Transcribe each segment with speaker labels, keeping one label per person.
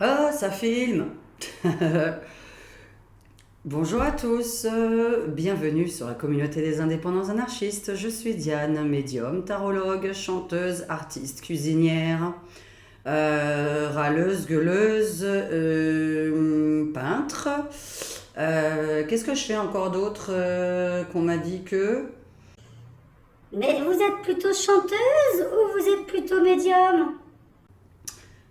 Speaker 1: Ah, ça filme. Bonjour à tous, bienvenue sur la communauté des indépendants anarchistes. Je suis Diane, médium, tarologue, chanteuse, artiste, cuisinière, râleuse, gueuleuse, peintre. Qu'est-ce que je fais encore d'autre qu'on m'a dit que...
Speaker 2: Mais vous êtes plutôt chanteuse ou vous êtes plutôt médium?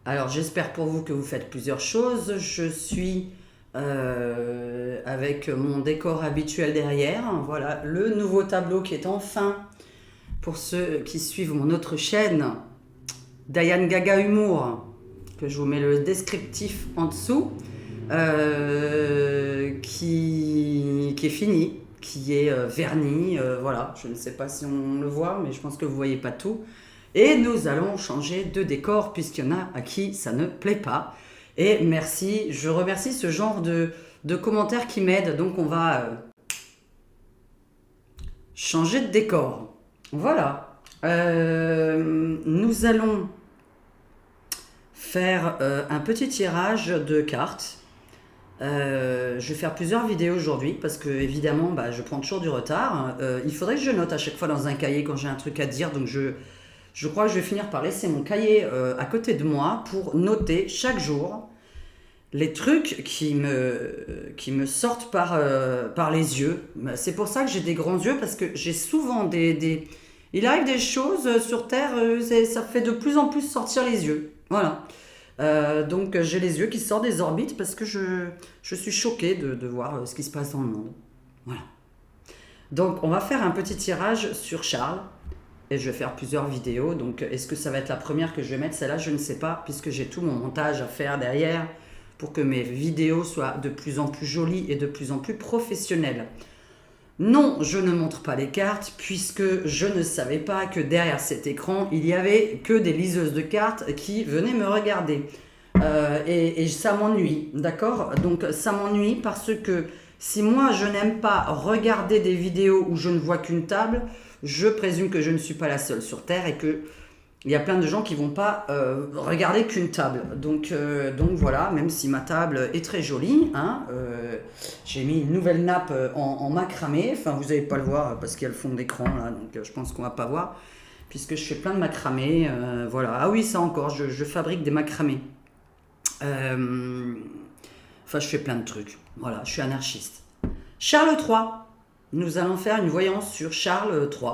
Speaker 1: Alors j'espère pour vous que vous faites plusieurs choses. Je suis avec mon décor habituel derrière. Voilà le nouveau tableau qui est enfin, pour ceux qui suivent mon autre chaîne, Diane Gaga Humour, que je vous mets le descriptif en dessous, qui est fini, qui est verni. Voilà, je ne sais pas si on le voit, mais je pense que vous ne voyez pas tout. Et nous allons changer de décor puisqu'il y en a à qui ça ne plaît pas. Et merci, je remercie ce genre de commentaires qui m'aident. Donc on va changer de décor. Voilà. Nous allons faire un petit tirage de cartes. Je vais faire plusieurs vidéos aujourd'hui parce que évidemment je prends toujours du retard. Il faudrait que je note à chaque fois dans un cahier quand j'ai un truc à dire. Donc je crois que je vais finir par laisser mon cahier à côté de moi pour noter chaque jour les trucs qui me sortent par les yeux. C'est pour ça que j'ai des grands yeux, parce que j'ai souvent Il arrive des choses sur Terre, ça fait de plus en plus sortir les yeux. Voilà. Donc j'ai les yeux qui sortent des orbites parce que je suis choquée de voir ce qui se passe dans le monde. Voilà. Donc on va faire un petit tirage sur Charles. Et je vais faire plusieurs vidéos, donc est-ce que ça va être la première que je vais mettre? Celle-là, je ne sais pas, puisque j'ai tout mon montage à faire derrière pour que mes vidéos soient de plus en plus jolies et de plus en plus professionnelles. Non, je ne montre pas les cartes, puisque je ne savais pas que derrière cet écran, il y avait que des liseuses de cartes qui venaient me regarder. Et ça m'ennuie, d'accord? Donc ça m'ennuie parce que si moi je n'aime pas regarder des vidéos où je ne vois qu'une table, je présume que je ne suis pas la seule sur Terre et qu'il y a plein de gens qui ne vont pas regarder qu'une table. Donc voilà, même si ma table est très jolie, hein, j'ai mis une nouvelle nappe en macramé. Enfin, vous n'allez pas le voir parce qu'il y a le fond d'écran là, donc je pense qu'on ne va pas voir, puisque je fais plein de macramé. Voilà. Ah oui, ça encore, je fabrique des macramés. Enfin, je fais plein de trucs. Voilà, je suis anarchiste. Charles III. Nous allons faire une voyance sur Charles III.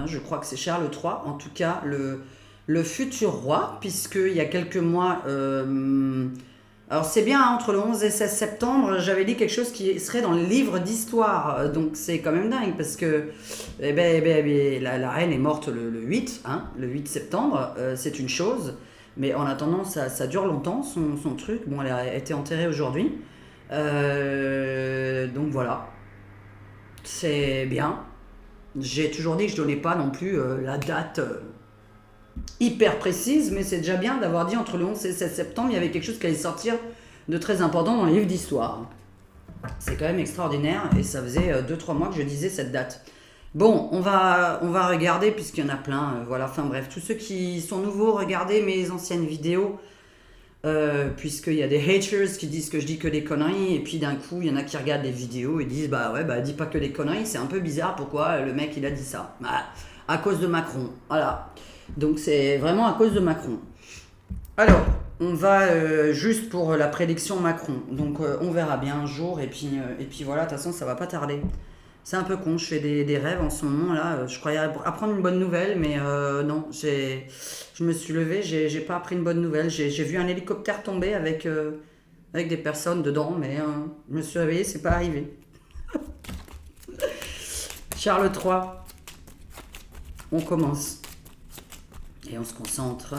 Speaker 1: Je crois que c'est Charles III, en tout cas le futur roi, puisqu'il y a quelques mois... alors c'est bien, hein, entre le 11 et 16 septembre, j'avais dit quelque chose qui serait dans le livre d'histoire. Donc c'est quand même dingue, parce que la reine est morte le 8, hein, le 8 septembre. C'est une chose, mais en attendant, ça dure longtemps, son truc. Bon, elle a été enterrée aujourd'hui. Donc voilà. C'est bien. J'ai toujours dit que je donnais pas non plus la date hyper précise, mais c'est déjà bien d'avoir dit entre le 11 et le 16 septembre, il y avait quelque chose qui allait sortir de très important dans les livres d'histoire. C'est quand même extraordinaire, et ça faisait 2-3 mois que je disais cette date. Bon, on va regarder, puisqu'il y en a plein. Voilà, enfin bref, tous ceux qui sont nouveaux, regardez mes anciennes vidéos. Puisqu'il y a des haters qui disent que je dis que des conneries, et puis d'un coup il y en a qui regardent les vidéos et disent dis pas que des conneries, c'est un peu bizarre, pourquoi le mec il a dit ça? À cause de Macron, voilà. Donc c'est vraiment à cause de Macron. Alors on va juste pour la prédiction Macron, donc on verra bien un jour, et puis voilà, de toute façon ça va pas tarder. C'est un peu con, je fais des rêves en ce moment là. Je croyais apprendre une bonne nouvelle, mais non, je me suis levée, j'ai pas appris une bonne nouvelle. J'ai vu un hélicoptère tomber avec des personnes dedans, mais je me suis réveillée, c'est pas arrivé. Charles III, on commence. Et on se concentre.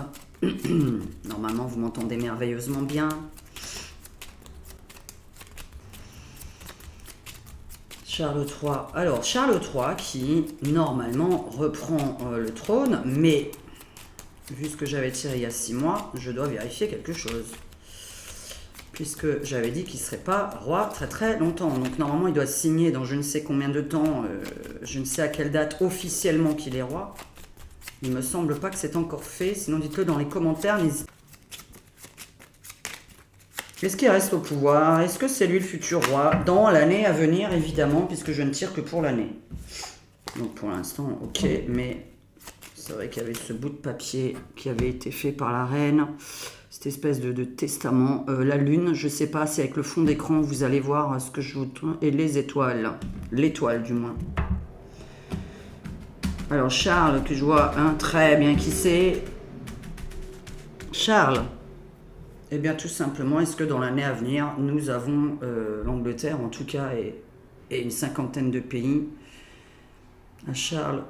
Speaker 1: Normalement, vous m'entendez merveilleusement bien. Charles III. Alors, Charles III qui, normalement, reprend le trône, mais, vu ce que j'avais tiré il y a 6 mois, je dois vérifier quelque chose. Puisque j'avais dit qu'il ne serait pas roi très très longtemps. Donc, normalement, il doit signer dans je ne sais combien de temps, je ne sais à quelle date officiellement qu'il est roi. Il me semble pas que c'est encore fait, sinon dites-le dans les commentaires. Est-ce qu'il reste au pouvoir? Est-ce que c'est lui le futur roi? Dans l'année à venir, évidemment, puisque je ne tire que pour l'année. Donc pour l'instant, ok, mais c'est vrai qu'il y avait ce bout de papier qui avait été fait par la reine. Cette espèce de testament. La lune, je sais pas, c'est avec le fond d'écran, vous allez voir ce que je vous... Et les étoiles. L'étoile, du moins. Alors Charles, que je vois très bien qui c'est. Charles. Eh bien, tout simplement, est-ce que dans l'année à venir, nous avons l'Angleterre, en tout cas, et une cinquantaine de pays, à Charles,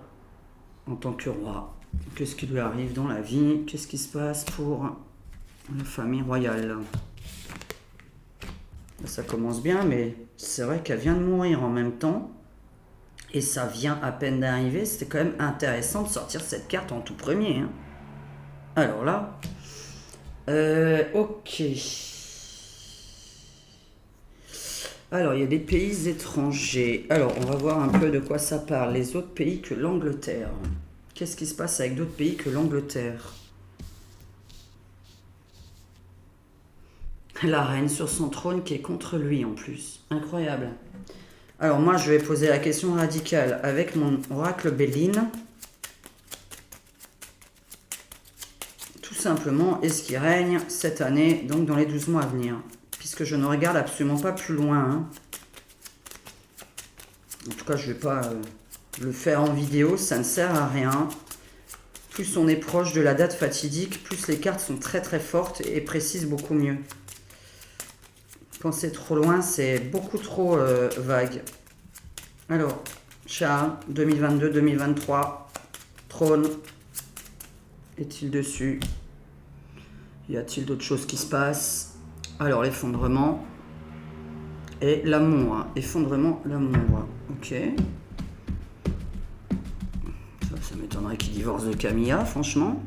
Speaker 1: en tant que roi, qu'est-ce qui lui arrive dans la vie? Qu'est-ce qui se passe pour la famille royale? Ça commence bien, mais c'est vrai qu'elle vient de mourir en même temps, et ça vient à peine d'arriver. C'était quand même intéressant de sortir cette carte en tout premier. Hein. Alors là... ok. Alors, il y a des pays étrangers. Alors, on va voir un peu de quoi ça parle. Les autres pays que l'Angleterre. Qu'est-ce qui se passe avec d'autres pays que l'Angleterre? La reine sur son trône qui est contre lui en plus. Incroyable. Alors, moi, je vais poser la question radicale avec mon oracle Béline. Simplement, est-ce qu'il règne cette année, donc dans les 12 mois à venir, puisque je ne regarde absolument pas plus loin. Hein. En tout cas, je ne vais pas le faire en vidéo, ça ne sert à rien. Plus on est proche de la date fatidique, plus les cartes sont très très fortes et précisent beaucoup mieux. Penser trop loin, c'est beaucoup trop vague. Alors, Charles, 2022-2023, trône, est-il dessus ? Y a-t-il d'autres choses qui se passent? Alors, l'effondrement et l'amour. Hein. Effondrement, l'amour. Ok. Ça m'étonnerait qu'il divorce de Camilla, franchement.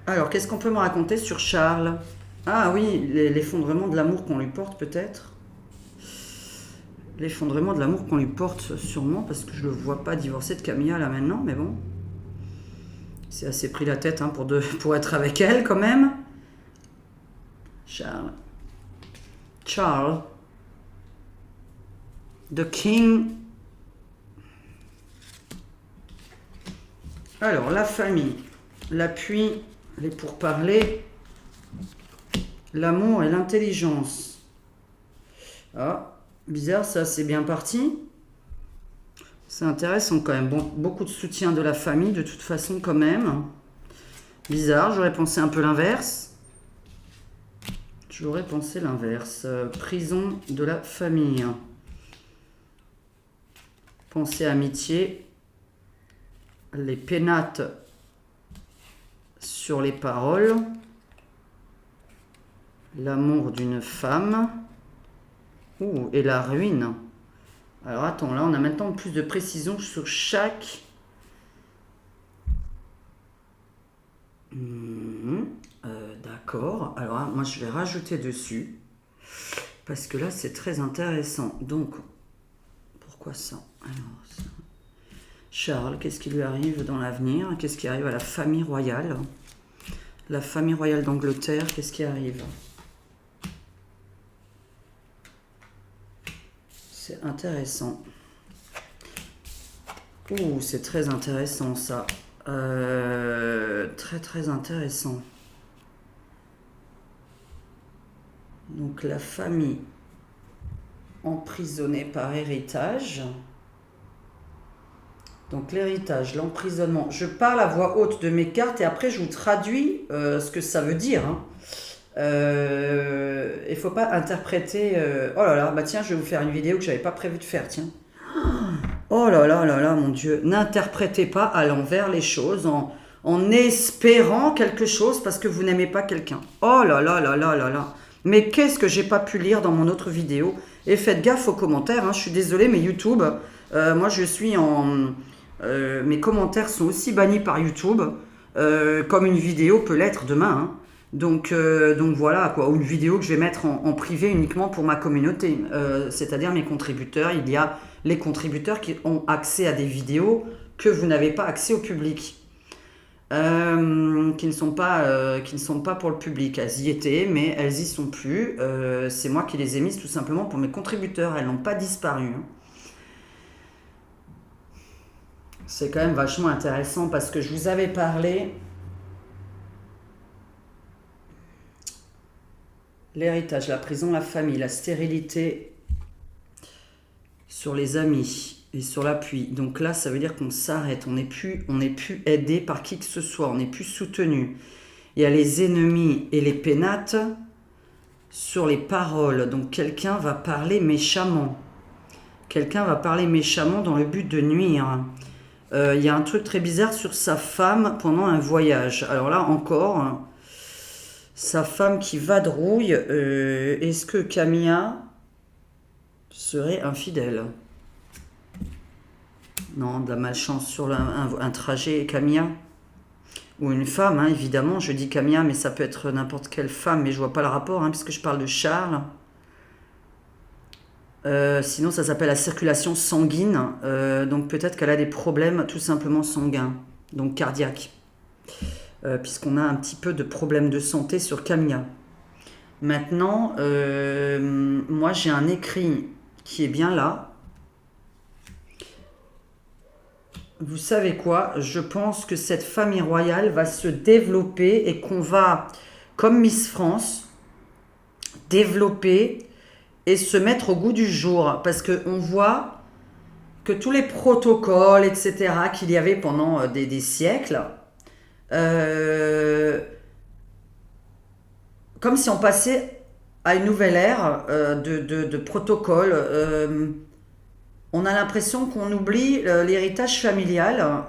Speaker 1: Alors, qu'est-ce qu'on peut me raconter sur Charles? Ah oui, l'effondrement de l'amour qu'on lui porte, peut-être. L'effondrement de l'amour qu'on lui porte, sûrement, parce que je ne le vois pas divorcer de Camilla, là, maintenant, mais bon. C'est assez pris la tête hein, pour être avec elle, quand même. Charles. Charles. The King. Alors, la famille. L'appui, les pourparlers. L'amour et l'intelligence. Ah, bizarre, ça, c'est bien parti. C'est intéressant quand même. Bon, beaucoup de soutien de la famille, de toute façon, quand même. Bizarre, j'aurais pensé un peu l'inverse. J'aurais pensé l'inverse. Prison de la famille. Pensée amitié. Les pénates sur les paroles. L'amour d'une femme. Ouh, et la ruine. Alors attends, là on a maintenant plus de précision sur chaque... D'accord. Alors moi je vais rajouter dessus. Parce que là c'est très intéressant. Donc, pourquoi ça? Alors, ça... Charles, qu'est-ce qui lui arrive dans l'avenir? Qu'est-ce qui arrive à la famille royale? La famille royale d'Angleterre, qu'est-ce qui arrive? C'est intéressant. Ouh, c'est très intéressant ça. Très très intéressant. Donc la famille emprisonnée par héritage. Donc l'héritage, l'emprisonnement. Je parle à voix haute de mes cartes et après je vous traduis ce que ça veut dire. Hein. Il ne faut pas interpréter... Oh là là, bah tiens, je vais vous faire une vidéo que je n'avais pas prévu de faire, tiens. Oh là là là là, mon Dieu. N'interprétez pas à l'envers les choses en espérant quelque chose parce que vous n'aimez pas quelqu'un. Oh là là là là là là. Mais qu'est-ce que j'ai pas pu lire dans mon autre vidéo? Et faites gaffe aux commentaires, hein, je suis désolée, mais YouTube, moi je suis en... mes commentaires sont aussi bannis par YouTube, comme une vidéo peut l'être demain. Hein. Donc voilà, quoi, ou une vidéo que je vais mettre en privé uniquement pour ma communauté, c'est-à-dire mes contributeurs. Il y a les contributeurs qui ont accès à des vidéos que vous n'avez pas accès au public. qui ne sont pas pour le public. Elles y étaient, mais elles y sont plus. C'est moi qui les ai mises tout simplement pour mes contributeurs. Elles n'ont pas disparu, hein. C'est quand même vachement intéressant parce que je vous avais parlé l'héritage, la prison, la famille, la stérilité sur les amis et sur l'appui. Donc là, ça veut dire qu'on s'arrête, on n'est plus aidé par qui que ce soit, on n'est plus soutenu. Il y a les ennemis et les pénates sur les paroles. Donc quelqu'un va parler méchamment. Quelqu'un va parler méchamment dans le but de nuire. Il y a un truc très bizarre sur sa femme pendant un voyage. Alors là encore, sa femme qui vadrouille. Est-ce que Camilla serait infidèle? Non, de la malchance sur un trajet, Camilla. Ou une femme, hein, évidemment. Je dis Camilla, mais ça peut être n'importe quelle femme. Mais je vois pas le rapport, hein, puisque je parle de Charles. Sinon, ça s'appelle la circulation sanguine. Donc peut-être qu'elle a des problèmes tout simplement sanguins, donc cardiaques. Puisqu'on a un petit peu de problèmes de santé sur Camilla. Maintenant, moi j'ai un écrit qui est bien là. Vous savez quoi? Je pense que cette famille royale va se développer et qu'on va, comme Miss France, développer et se mettre au goût du jour. Parce qu'on voit que tous les protocoles, etc., qu'il y avait pendant des siècles, comme si on passait à une nouvelle ère de protocoles. On a l'impression qu'on oublie l'héritage familial,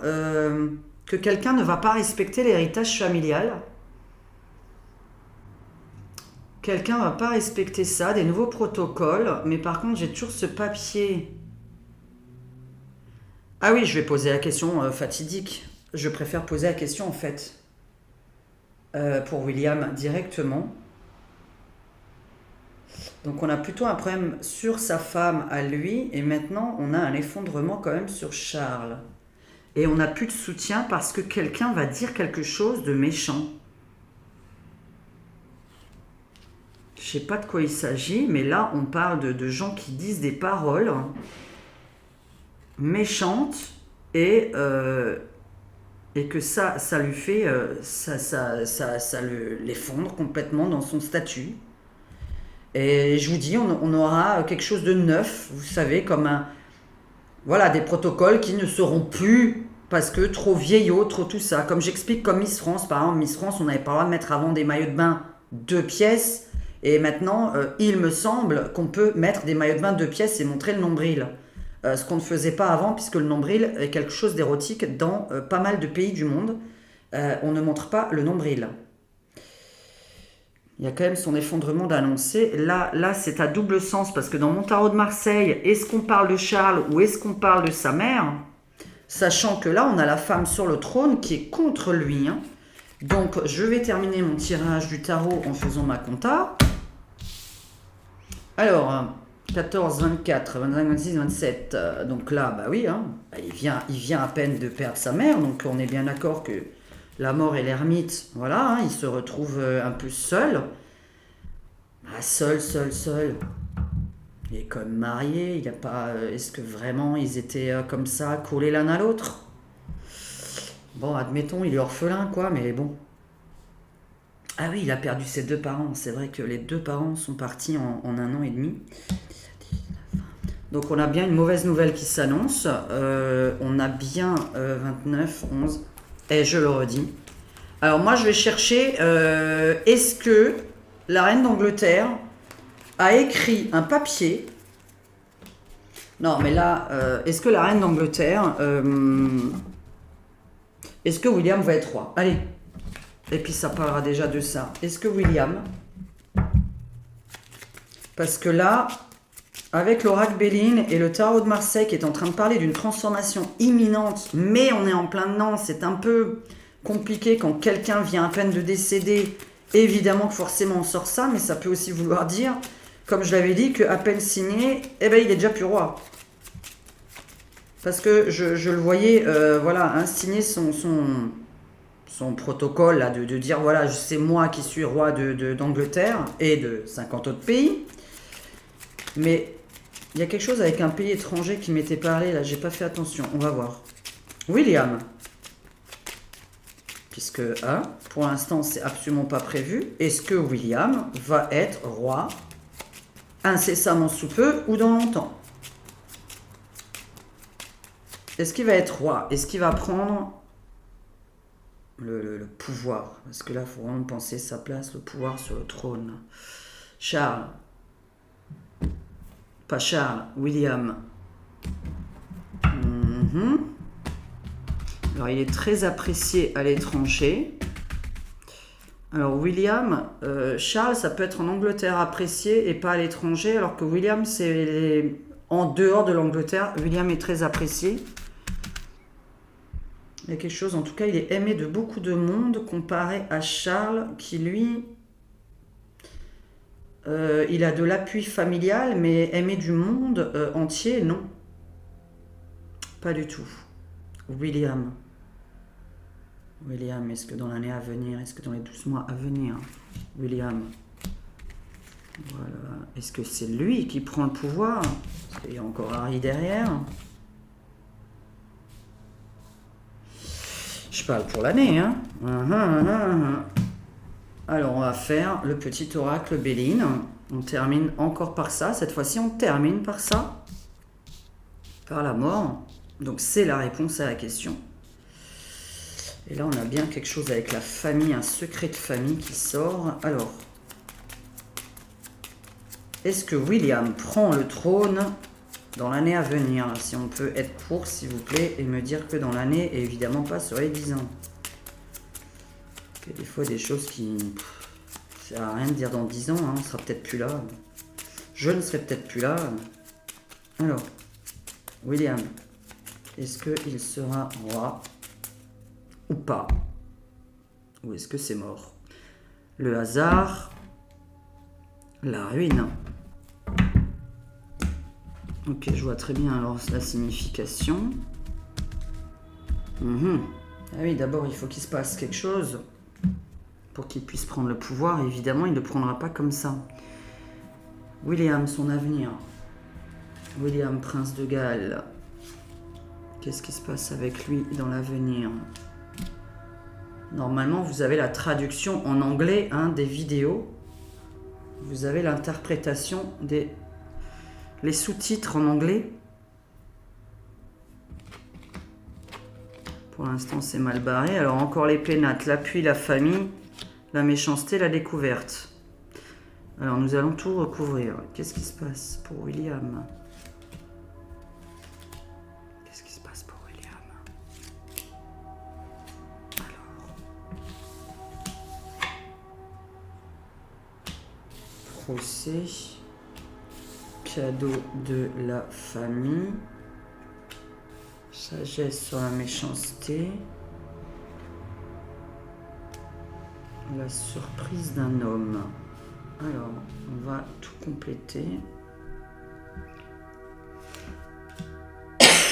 Speaker 1: que quelqu'un ne va pas respecter l'héritage familial. Quelqu'un va pas respecter ça, des nouveaux protocoles, mais par contre j'ai toujours ce papier. Ah oui, je vais poser la question fatidique. Je préfère poser la question en fait pour William directement. Donc on a plutôt un problème sur sa femme à lui, et maintenant on a un effondrement quand même sur Charles. Et on n'a plus de soutien parce que quelqu'un va dire quelque chose de méchant. Je sais pas de quoi il s'agit, mais là on parle de gens qui disent des paroles méchantes et que ça lui fait, ça l'effondre complètement dans son statut. Et je vous dis, on aura quelque chose de neuf, vous savez, comme voilà, des protocoles qui ne seront plus parce que trop vieillots, trop tout ça. Comme j'explique, comme Miss France, par exemple, Miss France, on n'avait pas le droit de mettre avant des maillots de bain 2 pièces. Et maintenant, il me semble qu'on peut mettre des maillots de bain 2 pièces et montrer le nombril. Ce qu'on ne faisait pas avant, puisque le nombril est quelque chose d'érotique dans pas mal de pays du monde. On ne montre pas le nombril. Il y a quand même son effondrement d'annoncer. Là c'est à double sens, parce que dans mon tarot de Marseille, est-ce qu'on parle de Charles ou est-ce qu'on parle de sa mère? Sachant que là, on a la femme sur le trône qui est contre lui, hein. Donc, je vais terminer mon tirage du tarot en faisant ma compta. Alors, 14, 24, 25, 26, 27. Donc là, bah oui, hein, il vient à peine de perdre sa mère. Donc, on est bien d'accord que la mort et l'ermite, voilà, hein, il se retrouve un peu seul. Ah, seul. Il est quand même marié. Il n'y a pas. Est-ce que vraiment ils étaient comme ça, collés l'un à l'autre? Bon, admettons, il est orphelin, quoi, mais bon. Ah oui, il a perdu ses 2 parents. C'est vrai que les 2 parents sont partis en 1 an et demi. Donc on a bien une mauvaise nouvelle qui s'annonce. On a bien 29, 11. Et je le redis. Alors moi, je vais chercher, est-ce que la reine d'Angleterre a écrit un papier? Non, mais là, est-ce que la reine d'Angleterre... est-ce que William va être roi? Allez. Et puis ça parlera déjà de ça. Est-ce que William... Parce que là, avec l'oracle Béline et le tarot de Marseille qui est en train de parler d'une transformation imminente, mais on est en plein dedans, c'est un peu compliqué quand quelqu'un vient à peine de décéder. Évidemment que forcément on sort ça, mais ça peut aussi vouloir dire, comme je l'avais dit, qu'à peine signé, eh ben il est déjà plus roi. Parce que je le voyais, voilà, hein, signer son son protocole là, de dire voilà, c'est moi qui suis roi d'Angleterre et de 50 autres pays. Mais il y a quelque chose avec un pays étranger qui m'était parlé, là, j'ai pas fait attention, on va voir. William. Puisque, hein, pour l'instant, c'est absolument pas prévu. Est-ce que William va être roi incessamment sous peu ou dans longtemps? Est-ce qu'il va être roi? Est-ce qu'il va prendre le pouvoir? Parce que là, il faut vraiment penser sa place, le pouvoir sur le trône. Charles. Pas Charles, William. Alors, il est très apprécié à l'étranger. Alors, William, Charles, ça peut être en Angleterre apprécié et pas à l'étranger, alors que William, c'est en dehors de l'Angleterre. William est très apprécié. Il y a quelque chose, en tout cas, il est aimé de beaucoup de monde comparé à Charles, qui lui, il a de l'appui familial, mais aimé du monde entier, non. Pas du tout. William. William, est-ce que dans l'année à venir, est-ce que dans les 12 mois à venir, William, voilà, est-ce que c'est lui qui prend le pouvoir? Parce qu'il y a encore Harry derrière. Je parle pour l'année, hein. Alors, on va faire le petit oracle Béline. On termine encore par ça. Cette fois-ci, on termine par ça. Par la mort. Donc, c'est la réponse à la question. Et là, on a bien quelque chose avec la famille, un secret de famille qui sort. Alors, est-ce que William prend le trône dans l'année à venir? Si on peut être court, s'il vous plaît, et me dire que dans l'année, et évidemment pas sur les 10 ans. Il y a des fois des choses qui... Ça sert à rien de dire dans 10 ans, hein, on sera peut-être plus là. Je ne serai peut-être plus là. Alors, William, est-ce qu'il sera roi ou pas? Ou est-ce que c'est mort? Le hasard, la ruine. Ok, je vois très bien alors la signification. Ah oui, d'abord il faut qu'il se passe quelque chose pour qu'il puisse prendre le pouvoir. Évidemment, il ne le prendra pas comme ça. William, son avenir. William, prince de Galles. Qu'est-ce qui se passe avec lui dans l'avenir? Normalement, vous avez la traduction en anglais des vidéos. Vous avez l'interprétation les sous-titres en anglais. Pour l'instant, c'est mal barré. Alors, encore les pénates, l'appui, la famille, la méchanceté, la découverte. Alors, nous allons tout recouvrir. Qu'est-ce qui se passe pour William? Qu'est-ce qui se passe pour William? Alors. Procès. Cadeau de la famille. Sagesse sur la méchanceté. La surprise d'un homme. Alors, on va tout compléter.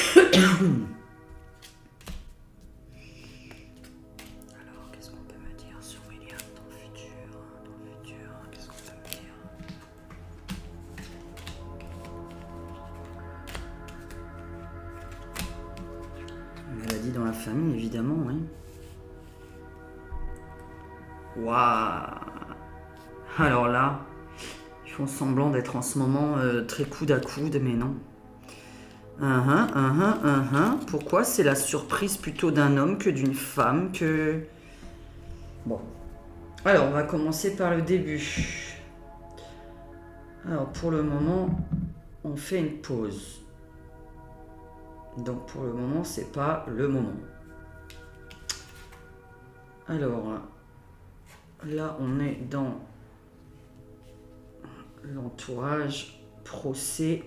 Speaker 1: Alors, qu'est-ce qu'on peut me dire sur William dans le futur? Qu'est-ce qu'on peut me dire? Maladie dans la famille, évidemment, oui. Waouh! Alors là, ils font semblant d'être en ce moment très coude à coude, mais non. Pourquoi c'est la surprise plutôt d'un homme que d'une femme que... Bon. Alors, on va commencer par le début. Alors, pour le moment, on fait une pause. Donc, pour le moment, c'est pas le moment. Alors, là, on est dans l'entourage, procès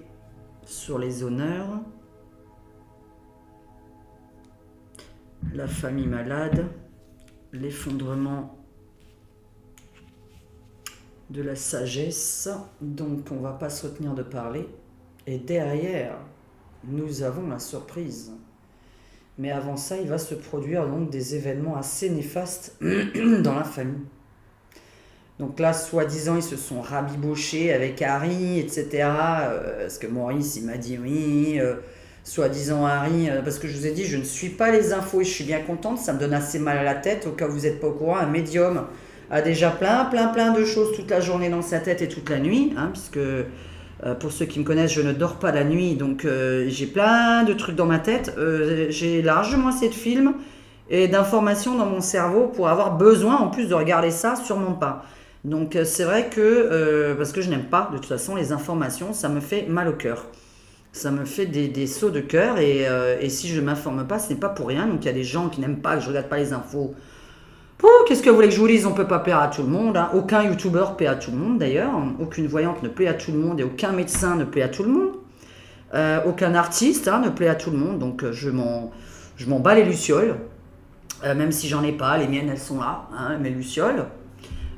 Speaker 1: sur les honneurs, la famille malade, l'effondrement de la sagesse, donc on va pas se retenir de parler. Et derrière, nous avons la surprise. Mais avant ça, il va se produire donc des événements assez néfastes dans la famille. Donc là, soi-disant, ils se sont rabibochés avec Harry, etc. Parce que Maurice, il m'a dit oui, soi-disant Harry, parce que je vous ai dit, je ne suis pas les infos et je suis bien contente, ça me donne assez mal à la tête, au cas où vous n'êtes pas au courant, un médium a déjà plein de choses toute la journée dans sa tête et toute la nuit, hein, puisque pour ceux qui me connaissent, je ne dors pas la nuit, donc j'ai plein de trucs dans ma tête, j'ai largement assez de films et d'informations dans mon cerveau pour avoir besoin en plus de regarder ça, sûrement pas. Donc c'est vrai que, parce que je n'aime pas de toute façon les informations, ça me fait mal au cœur. Ça me fait des sauts de cœur et si je ne m'informe pas, ce n'est pas pour rien. Donc il y a des gens qui n'aiment pas que je ne regarde pas les infos. Pouh, qu'est-ce que vous voulez que je vous dise? On ne peut pas plaire à tout le monde. Hein. Aucun youtubeur plaît à tout le monde d'ailleurs. Aucune voyante ne plaît à tout le monde et aucun médecin ne plaît à tout le monde. Aucun artiste hein, ne plaît à tout le monde. Donc je m'en bats les lucioles. Même si j'en ai pas, les miennes elles sont là, hein, mes lucioles.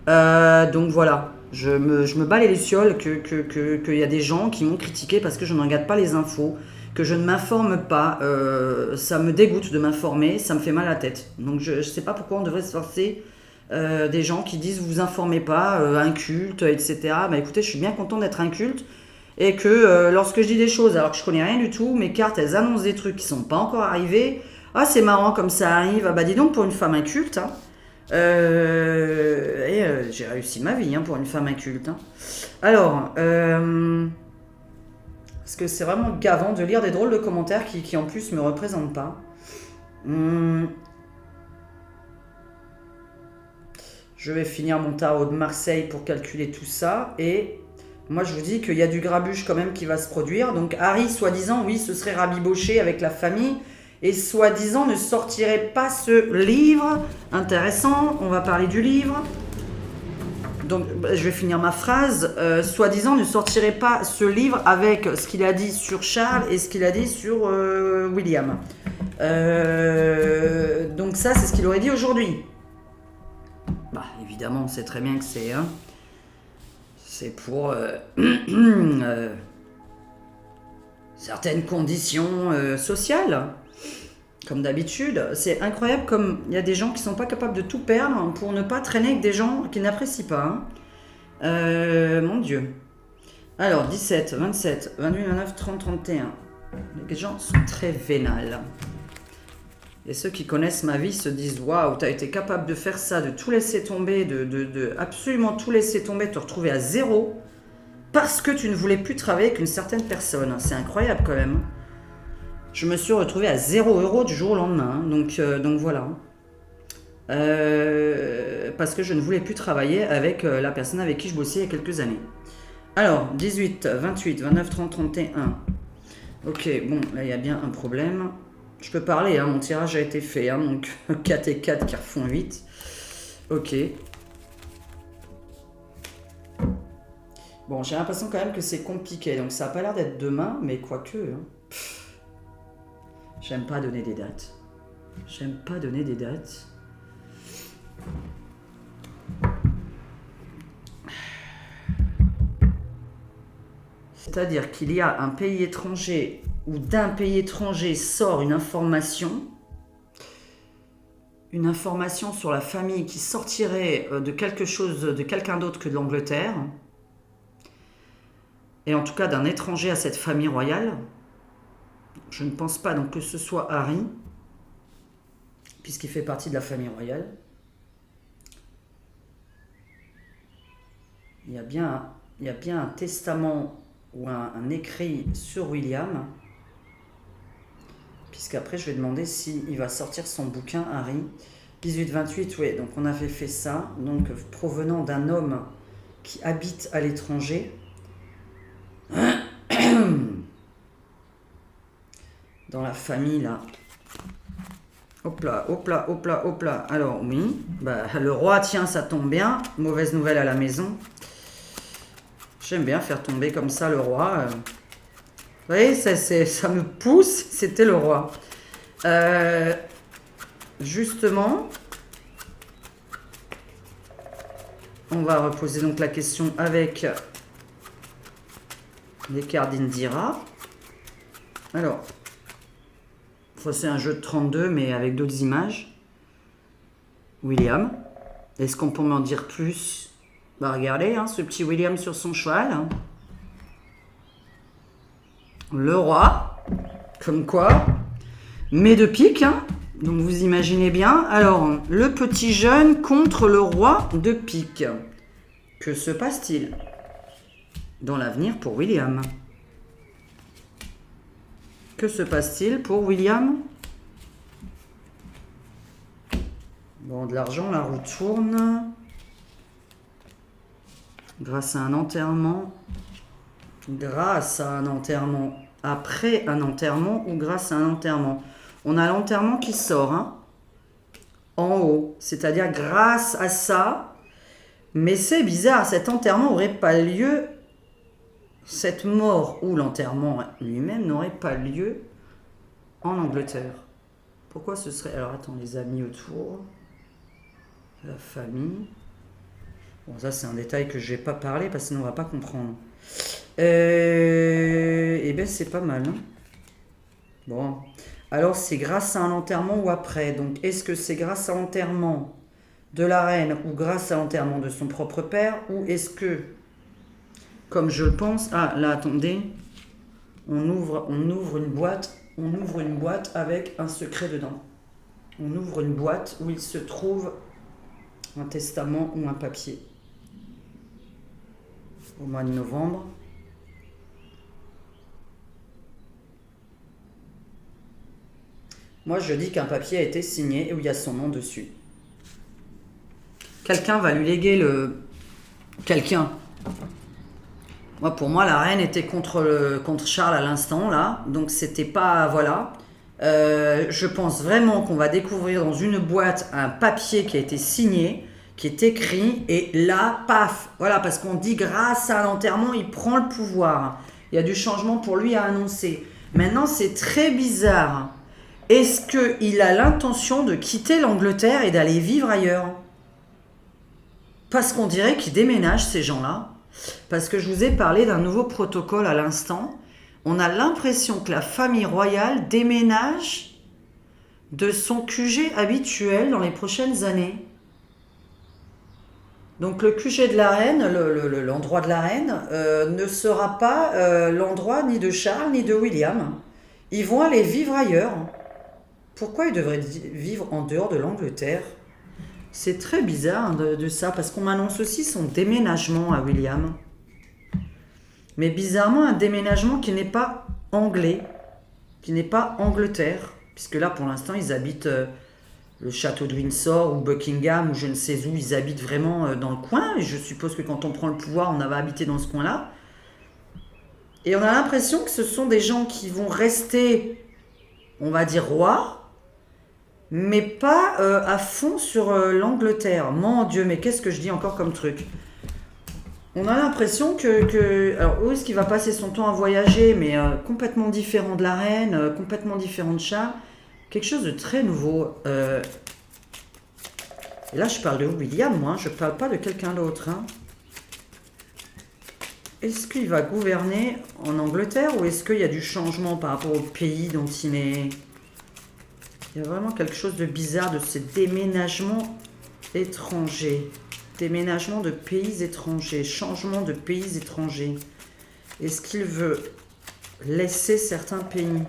Speaker 1: Donc voilà, je me bats les lucioles qu'il y a des gens qui m'ont critiqué parce que je ne regarde pas les infos, que je ne m'informe pas. Ça me dégoûte de m'informer, ça me fait mal à la tête. Donc je ne sais pas pourquoi on devrait se forcer des gens qui disent vous vous informez pas, inculte, etc. Bah écoutez, je suis bien content d'être inculte et que lorsque je dis des choses alors que je connais rien du tout, mes cartes elles annoncent des trucs qui sont pas encore arrivés. Ah c'est marrant comme ça arrive, ah bah dis donc pour une femme inculte, hein. J'ai réussi ma vie hein, pour une femme inculte. Hein. Alors, parce que c'est vraiment gavant de lire des drôles de commentaires qui en plus me représentent pas. Je vais finir mon tarot de Marseille pour calculer tout ça. Et moi, je vous dis qu'il y a du grabuge quand même qui va se produire. Donc, Harry, soi-disant, oui, ce serait rabiboché avec la famille. Et soi-disant ne sortirait pas ce livre. Intéressant, on va parler du livre. Donc je vais finir ma phrase. Soi-disant ne sortirait pas ce livre avec ce qu'il a dit sur Charles et ce qu'il a dit sur William. Donc ça c'est ce qu'il aurait dit aujourd'hui. Bah évidemment on sait très bien que c'est... Hein, c'est pour... certaines conditions sociales. Comme d'habitude, c'est incroyable comme il y a des gens qui sont pas capables de tout perdre pour ne pas traîner avec des gens qu'ils n'apprécient pas. Hein. Mon Dieu. Alors, 17, 27, 28, 29, 30, 31. Les gens sont très vénales. Et ceux qui connaissent ma vie se disent « Waouh, tu as été capable de faire ça, de tout laisser tomber, de absolument tout laisser tomber, de te retrouver à zéro, parce que tu ne voulais plus travailler avec une certaine personne. » C'est incroyable quand même. Je me suis retrouvée à 0 € du jour au lendemain. Donc voilà. Parce que je ne voulais plus travailler avec la personne avec qui je bossais il y a quelques années. Alors, 18, 28, 29, 30, 31. Ok, bon, là, il y a bien un problème. Je peux parler, hein, mon tirage a été fait. Hein, donc, 4 et 4 qui refont 8. Ok. Bon, j'ai l'impression quand même que c'est compliqué. Donc, ça n'a pas l'air d'être demain, mais quoique... Hein. J'aime pas donner des dates. J'aime pas donner des dates. C'est-à-dire qu'il y a un pays étranger ou d'un pays étranger sort une information sur la famille qui sortirait de quelque chose, de quelqu'un d'autre que de l'Angleterre, et en tout cas d'un étranger à cette famille royale. Je ne pense pas donc que ce soit Harry, puisqu'il fait partie de la famille royale. Il y a bien un testament ou un écrit sur William, puisqu'après je vais demander s'il va sortir son bouquin, Harry. 18-28, oui, donc on avait fait ça, donc provenant d'un homme qui habite à l'étranger. Dans la famille, là. Hop là, hop là, hop là, hop là. Alors, oui. Bah, le roi, tiens, ça tombe bien. Mauvaise nouvelle à la maison. J'aime bien faire tomber comme ça le roi. Vous voyez, ça me pousse. C'était le roi. Justement, on va reposer donc la question avec les cartes d'Indira. Alors... Enfin, c'est un jeu de 32, mais avec d'autres images. William. Est-ce qu'on peut m'en dire plus? Bah regardez, hein, ce petit William sur son cheval. Hein. Le roi. Comme quoi. Mais de pique, hein. Donc vous imaginez bien. Alors, le petit jeune contre le roi de pique. Que se passe-t-il dans l'avenir pour William? Que se passe-t-il pour William? Bon, de l'argent, la roue tourne. Grâce à un enterrement. Grâce à un enterrement. Après un enterrement ou grâce à un enterrement. On a l'enterrement qui sort, hein, en haut. C'est-à-dire grâce à ça. Mais c'est bizarre, cet enterrement n'aurait pas lieu. Cette mort ou l'enterrement lui-même n'aurait pas lieu en Angleterre. Pourquoi ce serait... Alors attends, les amis autour. La famille. Bon, ça c'est un détail que je vais pas parler parce que sinon on va pas comprendre. Eh bien c'est pas mal. Hein. Bon. Alors c'est grâce à un enterrement ou après. Donc est-ce que c'est grâce à l'enterrement de la reine ou grâce à l'enterrement de son propre père? Ou est-ce que, comme je le pense... Ah là attendez. On ouvre une boîte. On ouvre une boîte avec un secret dedans. On ouvre une boîte où il se trouve un testament ou un papier. Au mois de novembre. Moi, je dis qu'un papier a été signé et où il y a son nom dessus. Quelqu'un va lui léguer le... Quelqu'un. Moi, pour moi, la reine était contre Charles à l'instant, là. Donc, c'était pas... Voilà. Je pense vraiment qu'on va découvrir dans une boîte un papier qui a été signé, qui est écrit, et là, paf. Voilà, parce qu'on dit grâce à l'enterrement, il prend le pouvoir. Il y a du changement pour lui à annoncer. Maintenant, c'est très bizarre. Est-ce qu'il a l'intention de quitter l'Angleterre et d'aller vivre ailleurs? Parce qu'on dirait qu'ils déménagent, ces gens-là. Parce que je vous ai parlé d'un nouveau protocole à l'instant. On a l'impression que la famille royale déménage de son QG habituel dans les prochaines années. Donc le QG de la reine, l'endroit de la reine, ne sera pas l'endroit ni de Charles ni de William. Ils vont aller vivre ailleurs. Pourquoi ils devraient vivre en dehors de l'Angleterre? C'est très bizarre de ça, parce qu'on m'annonce aussi son déménagement à William. Mais bizarrement, un déménagement qui n'est pas anglais, qui n'est pas Angleterre, puisque là, pour l'instant, ils habitent le château de Windsor ou Buckingham, ou je ne sais où, ils habitent vraiment dans le coin, et je suppose que quand on prend le pouvoir, on va habiter dans ce coin-là. Et on a l'impression que ce sont des gens qui vont rester, on va dire, rois, mais pas à fond sur l'Angleterre. Mon Dieu, mais qu'est-ce que je dis encore comme truc? On a l'impression que... Alors, où est-ce qu'il va passer son temps à voyager? Mais complètement différent de la reine, complètement différent de Charles. Quelque chose de très nouveau. Et là, je parle de William, moi. Je ne parle pas de quelqu'un d'autre. Hein. Est-ce qu'il va gouverner en Angleterre ou est-ce qu'il y a du changement par rapport au pays dont il est... Il y a vraiment quelque chose de bizarre de ces déménagements étrangers. Déménagement de pays étrangers. Changement de pays étrangers. Est-ce qu'il veut laisser certains pays?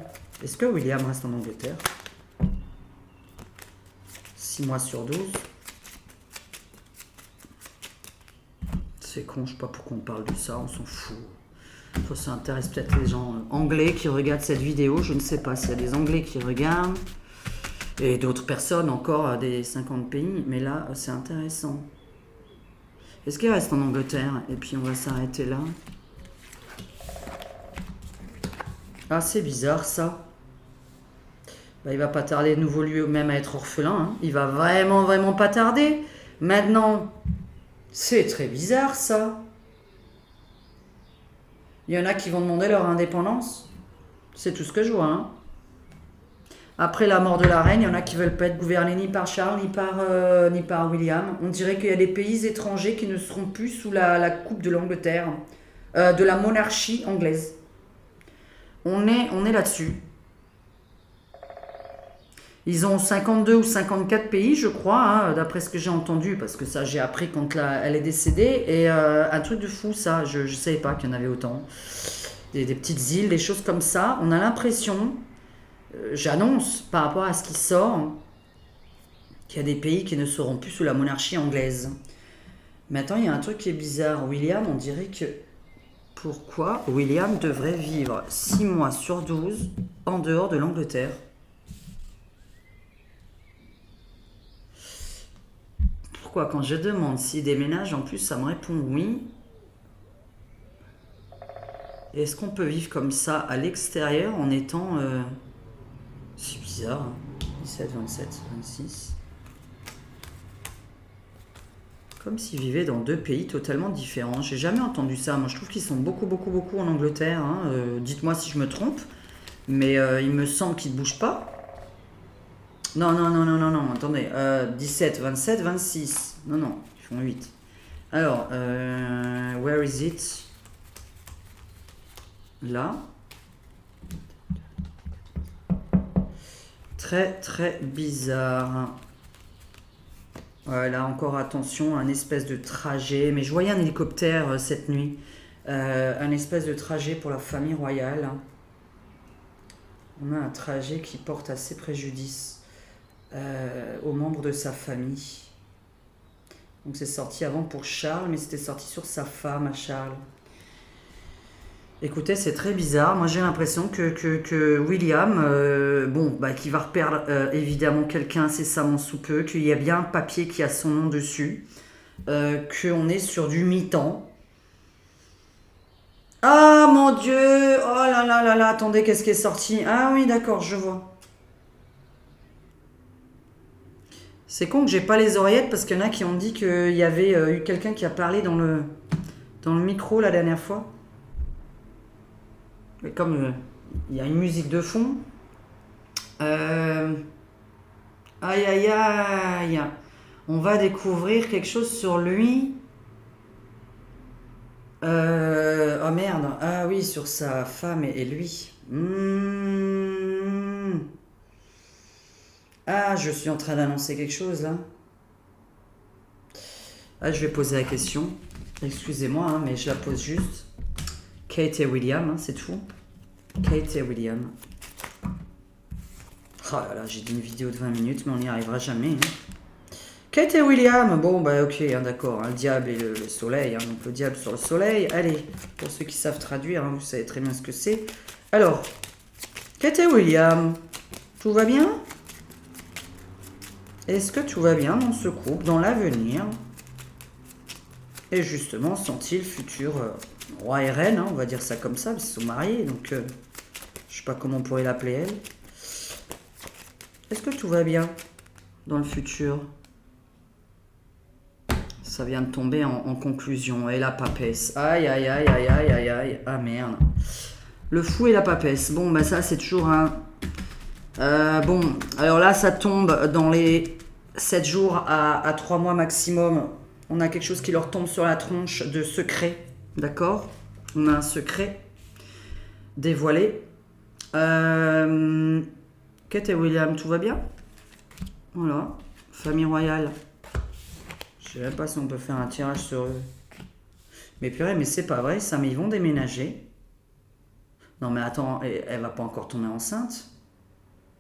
Speaker 1: Est-ce que William reste en Angleterre? 6 mois sur 12. C'est con, je sais pas pourquoi on parle de ça, on s'en fout. Ça intéresse peut-être les gens anglais qui regardent cette vidéo. Je ne sais pas s'il y a des anglais qui regardent. Et d'autres personnes encore des 50 pays. Mais là, c'est intéressant. Est-ce qu'il reste en Angleterre? Et puis on va s'arrêter là. Ah, c'est bizarre ça. Bah, il va pas tarder de nouveau lui même à être orphelin. Hein. Il va vraiment, vraiment pas tarder. Maintenant, c'est très bizarre ça. Il y en a qui vont demander leur indépendance. C'est tout ce que je vois. Hein. Après la mort de la reine, il y en a qui veulent pas être gouvernés ni par Charles, ni par William. On dirait qu'il y a des pays étrangers qui ne seront plus sous la coupe de l'Angleterre, de la monarchie anglaise. On est là-dessus. Ils ont 52 ou 54 pays, je crois, hein, d'après ce que j'ai entendu, parce que ça, j'ai appris quand elle est décédée. Et un truc de fou, ça, je ne savais pas qu'il y en avait autant. Des petites îles, des choses comme ça. On a l'impression, j'annonce par rapport à ce qui sort, qu'il y a des pays qui ne seront plus sous la monarchie anglaise. Mais attends, il y a un truc qui est bizarre. William, on dirait que... Pourquoi William devrait vivre 6 mois sur 12 en dehors de l'Angleterre? Pourquoi quand je demande s'il déménage, en plus ça me répond oui. Est-ce qu'on peut vivre comme ça à l'extérieur en étant... C'est bizarre, hein. 17, 27, 26... Comme s'ils vivaient dans 2 pays totalement différents. J'ai jamais entendu ça. Moi, je trouve qu'ils sont beaucoup en Angleterre. Hein. Dites-moi si je me trompe. Mais il me semble qu'ils ne bougent pas. Non. Attendez. 17, 27, 26. Non. Ils font 8. Alors, where is it? Là. Très bizarre. Là encore attention, un espèce de trajet, mais je voyais un hélicoptère cette nuit, un espèce de trajet pour la famille royale. On a un trajet qui porte assez préjudice aux membres de sa famille. Donc c'est sorti avant pour Charles, mais c'était sorti sur sa femme à Charles. Écoutez, c'est très bizarre. Moi, j'ai l'impression que William, qu'il va reperdre évidemment quelqu'un incessamment sous peu, qu'il y a bien un papier qui a son nom dessus, qu'on est sur du mi-temps. Ah, mon Dieu! Oh là, attendez, qu'est-ce qui est sorti? Ah oui, d'accord, je vois. C'est con que j'ai pas les oreillettes, parce qu'il y en a qui ont dit qu'il y avait eu quelqu'un qui a parlé dans le micro la dernière fois. Mais comme il y a une musique de fond, aïe, on va découvrir quelque chose sur lui. Oh merde, ah oui, sur sa femme et lui. Ah, je suis en train d'annoncer quelque chose là. Ah, je vais poser la question. Excusez-moi, hein, mais je la pose juste. Kate et William, hein, c'est tout. Kate et William. Oh là là, j'ai dit une vidéo de 20 minutes, mais on n'y arrivera jamais. Hein. Kate et William, bon bah ok, hein, d'accord, hein, le diable et le soleil, hein, donc le diable sur le soleil. Allez, pour ceux qui savent traduire, hein, vous savez très bien ce que c'est. Alors, Kate et William, tout va bien? Est-ce que tout va bien dans ce couple, dans l'avenir? Et justement, sont-ils futurs roi et reine, hein, on va dire ça comme ça, parce qu'ils sont mariés, donc je sais pas comment on pourrait l'appeler elle. Est-ce que tout va bien dans le futur? Ça vient de tomber en conclusion. Et la papesse. Aïe. Ah merde. Le fou et la papesse. Bon, bah ça c'est toujours un... bon, alors là ça tombe dans les 7 jours à 3 mois maximum. On a quelque chose qui leur tombe sur la tronche de secret. D'accord? On a un secret dévoilé. Kate et William, tout va bien? Voilà. Famille royale. Je sais même pas si on peut faire un tirage sur eux. Mais purée, mais c'est pas vrai, ça, mais ils vont déménager. Non mais attends, elle va pas encore tomber enceinte?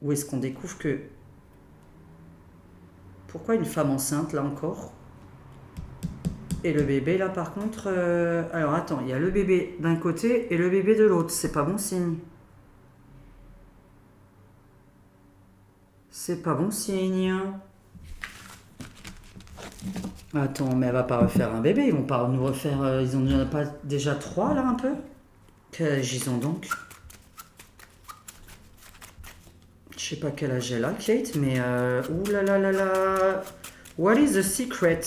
Speaker 1: Ou est-ce qu'on découvre que... Pourquoi une femme enceinte, là encore? Et le bébé, là, par contre... Alors, attends, il y a le bébé d'un côté et le bébé de l'autre. C'est pas bon signe. C'est pas bon signe. Attends, mais elle va pas refaire un bébé. Ils vont pas nous refaire... ils en ont pas déjà 3, là, un peu? Quel âge ils ont donc? Je sais pas quel âge elle a, Kate, mais... ouh là là là là... What is the secret?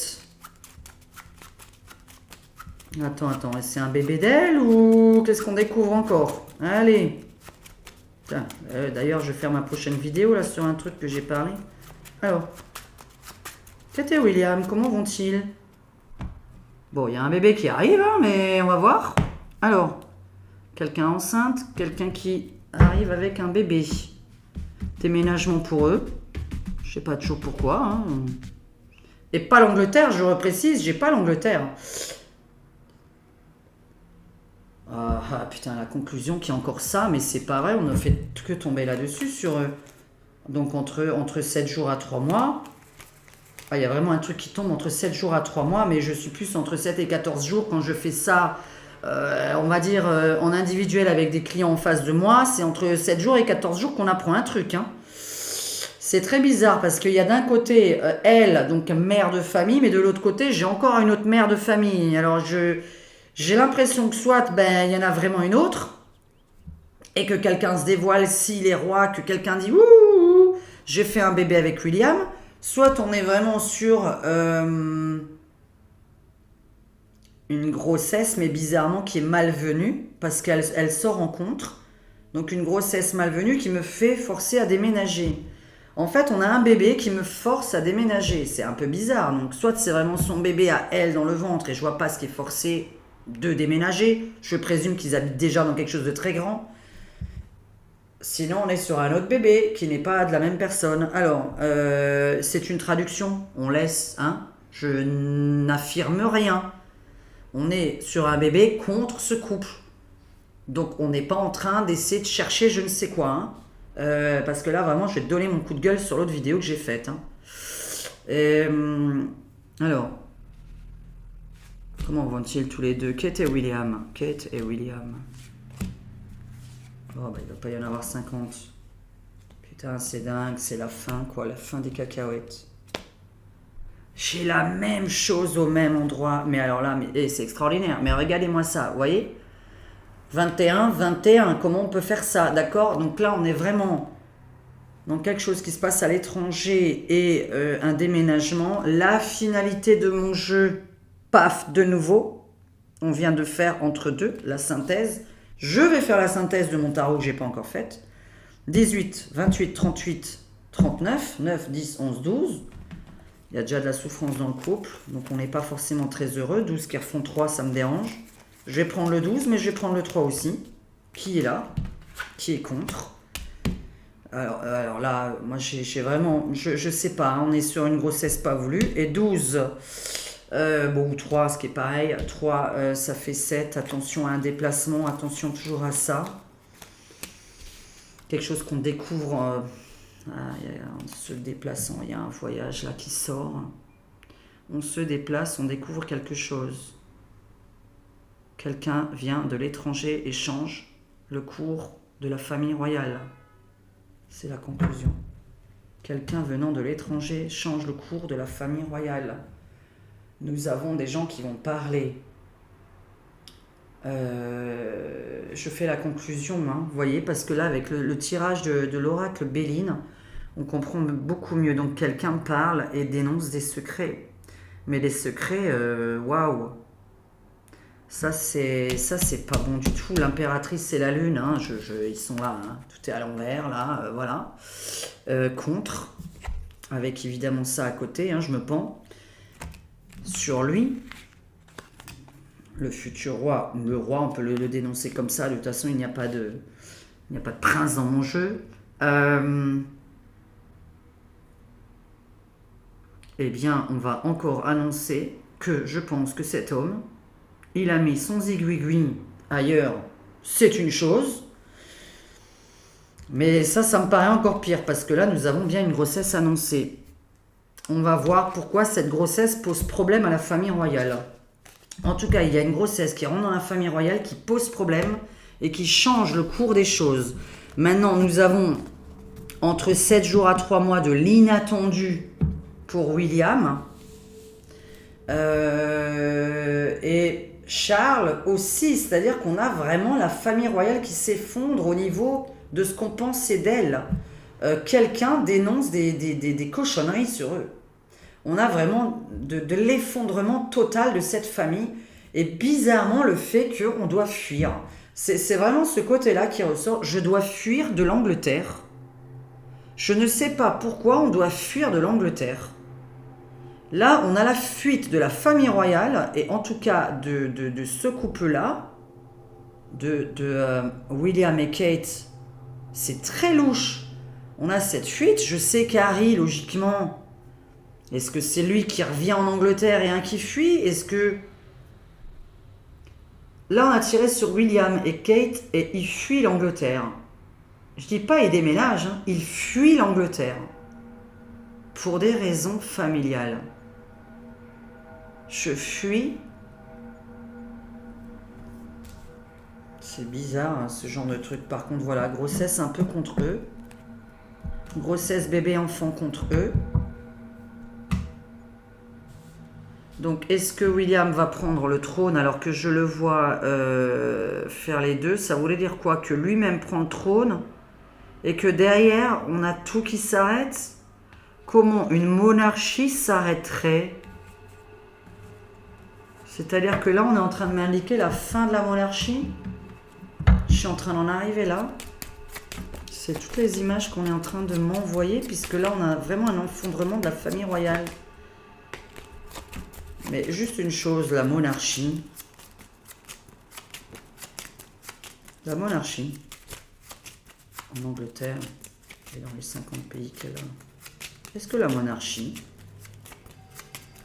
Speaker 1: Attends, c'est un bébé d'elle ou qu'est-ce qu'on découvre encore? Allez. D'ailleurs, je vais faire ma prochaine vidéo là sur un truc que j'ai parlé. Alors, Kate et William, comment vont-ils? Bon, il y a un bébé qui arrive, hein, mais on va voir. Alors, quelqu'un enceinte, quelqu'un qui arrive avec un bébé. Déménagement pour eux. Je sais pas toujours pourquoi. Hein. Et pas l'Angleterre, je reprécise, j'ai pas l'Angleterre. Putain, la conclusion qui est encore ça, mais c'est pas vrai, on ne fait que tomber là-dessus sur eux. Donc entre 7 jours à 3 mois. Il y a vraiment un truc qui tombe entre 7 jours à 3 mois, mais je suis plus entre 7 et 14 jours quand je fais ça, on va dire, en individuel avec des clients en face de moi. C'est entre 7 jours et 14 jours qu'on apprend un truc. Hein. C'est très bizarre parce qu'il y a d'un côté, elle, donc mère de famille, mais de l'autre côté, j'ai encore une autre mère de famille. Alors j'ai l'impression que soit, il y en a vraiment une autre, et que quelqu'un se dévoile s'il est roi, que quelqu'un dit « Ouh, j'ai fait un bébé avec William », soit on est vraiment sur une grossesse, mais bizarrement qui est malvenue, parce qu'elle sort en contre. Donc une grossesse malvenue qui me fait forcer à déménager. En fait, on a un bébé qui me force à déménager. C'est un peu bizarre. Donc soit c'est vraiment son bébé à elle dans le ventre, et je vois pas ce qui est forcé de déménager. Je présume qu'ils habitent déjà dans quelque chose de très grand. Sinon, on est sur un autre bébé qui n'est pas de la même personne. Alors, c'est une traduction. On laisse, hein. Je n'affirme rien. On est sur un bébé contre ce couple. Donc, on n'est pas en train d'essayer de chercher je ne sais quoi. Hein. Parce que là, vraiment, je vais te donner mon coup de gueule sur l'autre vidéo que j'ai faite. Hein. Alors, comment vont-ils tous les deux? Kate et William. Kate et William. Oh, il ne doit pas y en avoir 50. Putain, c'est dingue, c'est la fin, quoi, la fin des cacahuètes. J'ai la même chose au même endroit. Mais alors là, c'est extraordinaire. Mais regardez-moi ça, vous voyez 21, 21, comment on peut faire ça? D'accord? Donc là, on est vraiment dans quelque chose qui se passe à l'étranger et un déménagement. La finalité de mon jeu, paf, de nouveau. On vient de faire entre deux la synthèse. Je vais faire la synthèse de mon tarot que je n'ai pas encore faite. 18, 28, 38, 39, 9, 10, 11, 12. Il y a déjà de la souffrance dans le couple, donc on n'est pas forcément très heureux. 12 qui refont 3, ça me dérange. Je vais prendre le 12, mais je vais prendre le 3 aussi. Qui est là? Qui est contre? Alors là, moi j'ai vraiment... Je sais pas, hein, on est sur une grossesse pas voulue. Et 12... ou 3, ce qui est pareil. 3, ça fait 7. Attention à un déplacement. Attention toujours à ça. Quelque chose qu'on découvre en se déplaçant. Il y a un voyage là qui sort. On se déplace, on découvre quelque chose. Quelqu'un vient de l'étranger et change le cours de la famille royale. C'est la conclusion. Quelqu'un venant de l'étranger change le cours de la famille royale. Nous avons des gens qui vont parler. Je fais la conclusion, hein, vous voyez, parce que là, avec le tirage de l'oracle Béline, on comprend beaucoup mieux. Donc, quelqu'un parle et dénonce des secrets. Mais les secrets, waouh! Ça, c'est pas bon du tout. L'impératrice, c'est la lune. Hein, ils sont là. Hein, tout est à l'envers, là, voilà. Contre, avec évidemment ça à côté, hein, je me pends. Sur lui, le futur roi, le roi, on peut le dénoncer comme ça. De toute façon, il n'y a pas de prince dans mon jeu. Eh bien, on va encore annoncer que je pense que cet homme, il a mis son zigouigoui ailleurs. C'est une chose. Mais ça me paraît encore pire parce que là, nous avons bien une grossesse annoncée. On va voir pourquoi cette grossesse pose problème à la famille royale. En tout cas, il y a une grossesse qui rentre dans la famille royale, qui pose problème et qui change le cours des choses. Maintenant, nous avons entre 7 jours à 3 mois de l'inattendu pour William. Et Charles aussi, c'est-à-dire qu'on a vraiment la famille royale qui s'effondre au niveau de ce qu'on pensait d'elle. Quelqu'un dénonce des cochonneries sur eux. On a vraiment de l'effondrement total de cette famille et bizarrement le fait qu'on doit fuir. C'est vraiment ce côté-là qui ressort. Je dois fuir de l'Angleterre. Je ne sais pas pourquoi on doit fuir de l'Angleterre. Là, on a la fuite de la famille royale et en tout cas de ce couple-là, de William et Kate. C'est très louche. On a cette fuite. Je sais qu'Harry, logiquement, est-ce que c'est lui qui revient en Angleterre et un qui fuit? Est-ce que... Là, on a tiré sur William et Kate et il fuit l'Angleterre. Je dis pas il déménage, hein, il fuit l'Angleterre. Pour des raisons familiales. Je fuis. C'est bizarre, hein, ce genre de truc. Par contre, voilà, grossesse un peu contre eux. Grossesse bébé-enfant contre eux. Donc, est-ce que William va prendre le trône alors que je le vois faire les deux? Ça voulait dire quoi? Que lui-même prend le trône et que derrière, on a tout qui s'arrête? Comment une monarchie s'arrêterait? C'est-à-dire que là, on est en train de m'indiquer la fin de la monarchie. Je suis en train d'en arriver là. C'est toutes les images qu'on est en train de m'envoyer, puisque là, on a vraiment un effondrement de la famille royale. Mais juste une chose, la monarchie. La monarchie. En Angleterre et dans les 50 pays qu'elle a. Est-ce que la monarchie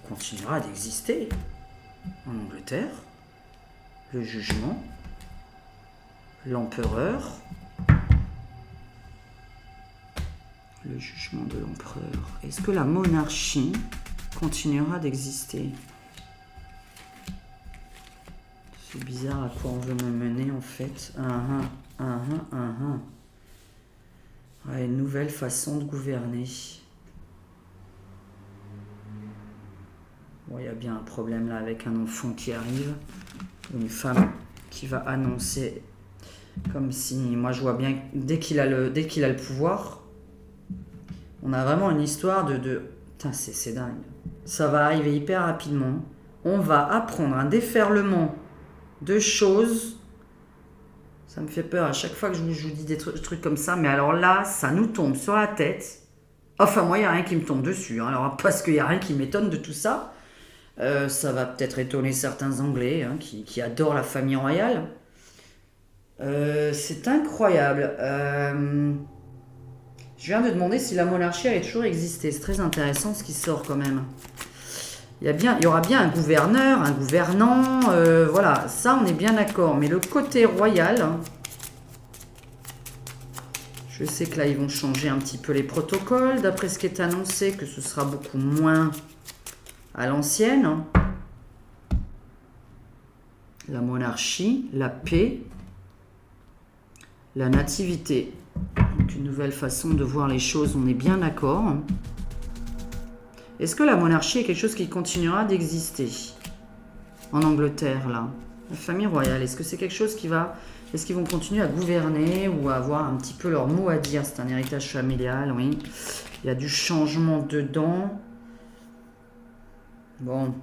Speaker 1: continuera d'exister en Angleterre? Le jugement, l'empereur, le jugement de l'empereur. Est-ce que la monarchie continuera d'exister? C'est bizarre à quoi on veut me mener en fait. Ouais, une nouvelle façon de gouverner. Bon, il y a bien un problème là avec un enfant qui arrive. Une femme qui va annoncer comme si... Moi je vois bien dès qu'il a le pouvoir, on a vraiment une histoire de... Putain, c'est dingue. Ça va arriver hyper rapidement. On va apprendre un déferlement de choses. Ça me fait peur à chaque fois que je vous dis des trucs comme ça. Mais alors là, ça nous tombe sur la tête. Enfin, moi, il n'y a rien qui me tombe dessus. Hein. Alors, parce qu'il n'y a rien qui m'étonne de tout ça. Ça va peut-être étonner certains Anglais hein, qui adorent la famille royale. C'est incroyable. Je viens de demander si la monarchie allait toujours exister. C'est très intéressant ce qui sort quand même. Il y aura bien un gouverneur, un gouvernant, voilà, ça on est bien d'accord. Mais le côté royal, je sais que là ils vont changer un petit peu les protocoles, d'après ce qui est annoncé, que ce sera beaucoup moins à l'ancienne. La monarchie, la paix, la nativité. Donc une nouvelle façon de voir les choses, on est bien d'accord. Est-ce que la monarchie est quelque chose qui continuera d'exister en Angleterre, là? La famille royale, est-ce que c'est quelque chose qui va... Est-ce qu'ils vont continuer à gouverner ou à avoir un petit peu leur mot à dire? C'est un héritage familial, oui. Il y a du changement dedans. Bon.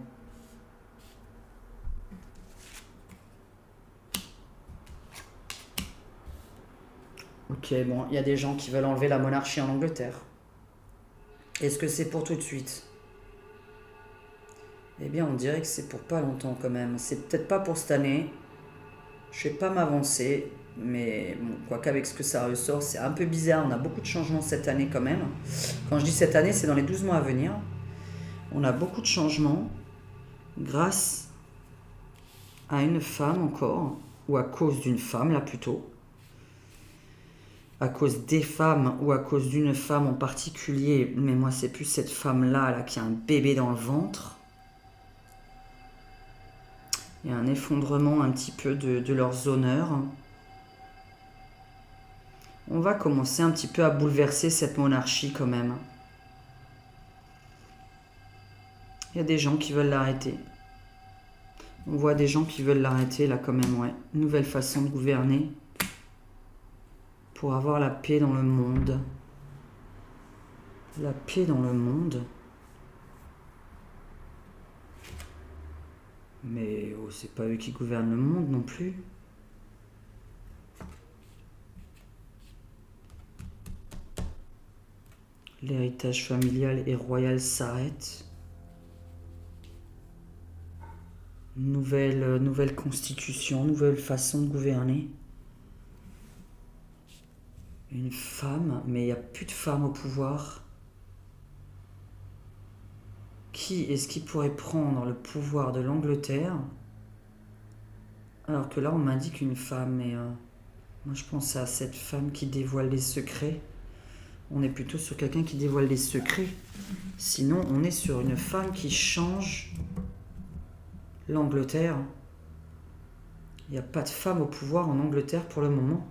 Speaker 1: Ok, bon, il y a des gens qui veulent enlever la monarchie en Angleterre. Est-ce que c'est pour tout de suite? Eh bien, on dirait que c'est pour pas longtemps quand même. C'est peut-être pas pour cette année. Je vais pas m'avancer. Mais bon, quoi qu'avec ce que ça ressort, c'est un peu bizarre. On a beaucoup de changements cette année quand même. Quand je dis cette année, c'est dans les 12 mois à venir. On a beaucoup de changements grâce à une femme encore. Ou à cause d'une femme, là plutôt. À cause des femmes ou à cause d'une femme en particulier. Mais moi, c'est plus cette femme-là là, qui a un bébé dans le ventre. Il y a un effondrement un petit peu de leurs honneurs. On va commencer un petit peu à bouleverser cette monarchie quand même. Il y a des gens qui veulent l'arrêter. On voit des gens qui veulent l'arrêter là quand même, ouais. Une nouvelle façon de gouverner. Pour avoir la paix dans le monde. La paix dans le monde. Mais oh, c'est pas eux qui gouvernent le monde non plus. L'héritage familial et royal s'arrête. Nouvelle constitution, nouvelle façon de gouverner. Une femme, mais il n'y a plus de femmes au pouvoir. Qui est-ce qui pourrait prendre le pouvoir de l'Angleterre? Alors que là, on m'indique une femme, mais moi je pense à cette femme qui dévoile les secrets. On est plutôt sur quelqu'un qui dévoile les secrets. Sinon, on est sur une femme qui change l'Angleterre. Il n'y a pas de femme au pouvoir en Angleterre pour le moment.